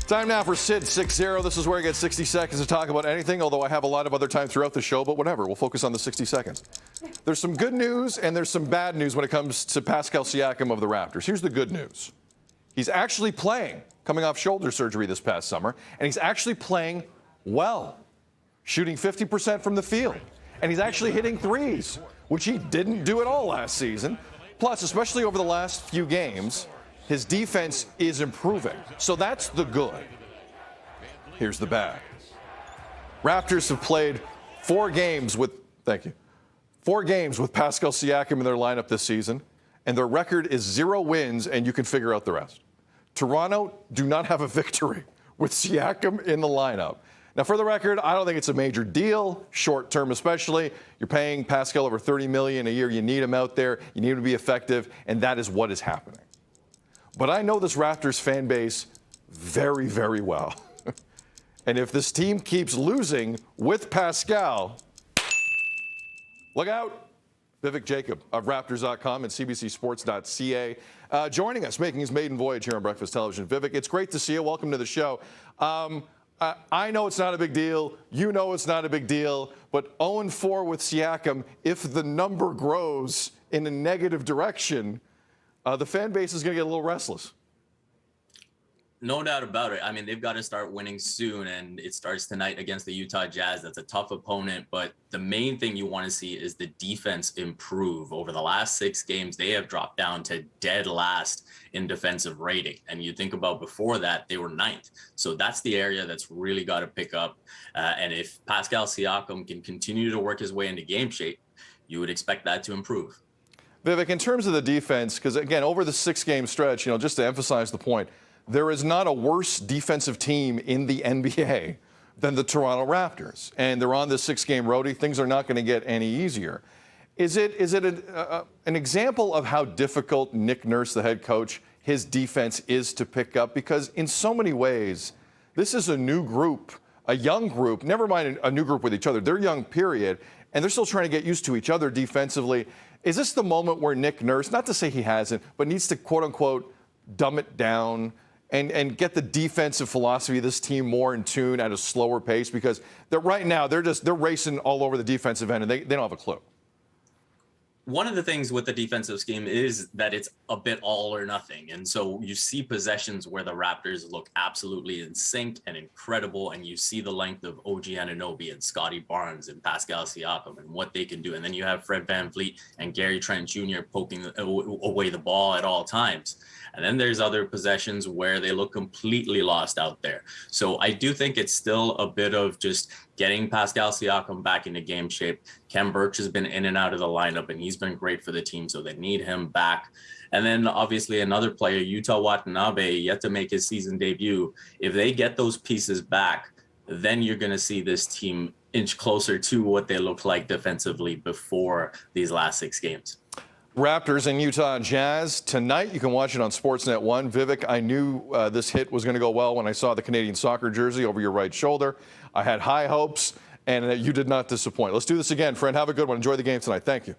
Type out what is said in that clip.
Time now for Sid 6-0. This is where I get 60 seconds to talk about anything, although I have a lot of other time throughout the show, but whatever. We'll focus on the 60 seconds. There's some good news and there's some bad news when it comes to Pascal Siakam of the Raptors. Here's the good news. He's actually playing, coming off shoulder surgery this past summer, and he's actually playing well, shooting 50% from the field. And he's actually hitting threes, which he didn't do at all last season. Plus, especially over the last few games, his defense is improving. So that's the good. Here's the bad. Raptors have played 4 games with Pascal Siakam in their lineup this season, and their record is 0 wins, and you can figure out the rest. Toronto do not have a victory with Siakam in the lineup. Now, for the record, I don't think it's a major deal, short term especially. You're paying Pascal over $30 million a year. You need him out there. You need him to be effective, and that is what is happening. But I know this Raptors fan base very, very well. And if this team keeps losing with Pascal, look out. Vivek Jacob of Raptors.com and CBCSports.ca joining us, making his maiden voyage here on Breakfast Television. Vivek, it's great to see you. Welcome to the show. I know it's not a big deal. You know it's not a big deal. But 0-4 with Siakam, if the number grows in a negative direction, the fan base is going to get a little restless. No doubt about it. I mean, they've got to start winning soon, and it starts tonight against the Utah Jazz. That's a tough opponent, but the main thing you want to see is the defense improve. Over the last 6 games, they have dropped down to dead last in defensive rating. And you think about before that, they were 9th. So that's the area that's really got to pick up. And if Pascal Siakam can continue to work his way into game shape, you would expect that to improve. Vivek, in terms of the defense, because again, over the 6-game stretch, just to emphasize the point, there is not a worse defensive team in the NBA than the Toronto Raptors. And they're on this 6-game roadie. Things are not going to get any easier. Is it an example of how difficult Nick Nurse, the head coach, his defense is to pick up? Because in so many ways, this is a new group, a young group, never mind a new group with each other. They're young, period, and they're still trying to get used to each other defensively. Is this the moment where Nick Nurse, not to say he hasn't, but needs to, quote-unquote, dumb it down and get the defensive philosophy of this team more in tune at a slower pace? Because right now they're racing all over the defensive end, and they don't have a clue. One of the things with the defensive scheme is that it's a bit all or nothing. And so you see possessions where the Raptors look absolutely in sync and incredible, and you see the length of OG Anunoby and Scotty Barnes and Pascal Siakam and what they can do. And then you have Fred VanVleet and Gary Trent Jr. poking away the ball at all times. And then there's other possessions where they look completely lost out there. So I do think it's still a bit of just getting Pascal Siakam back into game shape. Khem Birch has been in and out of the lineup, and he's been great for the team, so they need him back. And then obviously another player, Yuta Watanabe, yet to make his season debut. If they get those pieces back, then you're going to see this team inch closer to what they looked like defensively before these last 6 games. Raptors and Utah Jazz tonight. You can watch it on Sportsnet 1. Vivek, I knew this hit was going to go well when I saw the Canadian soccer jersey over your right shoulder. I had high hopes, and you did not disappoint. Let's do this again, friend. Have a good one. Enjoy the game tonight. Thank you.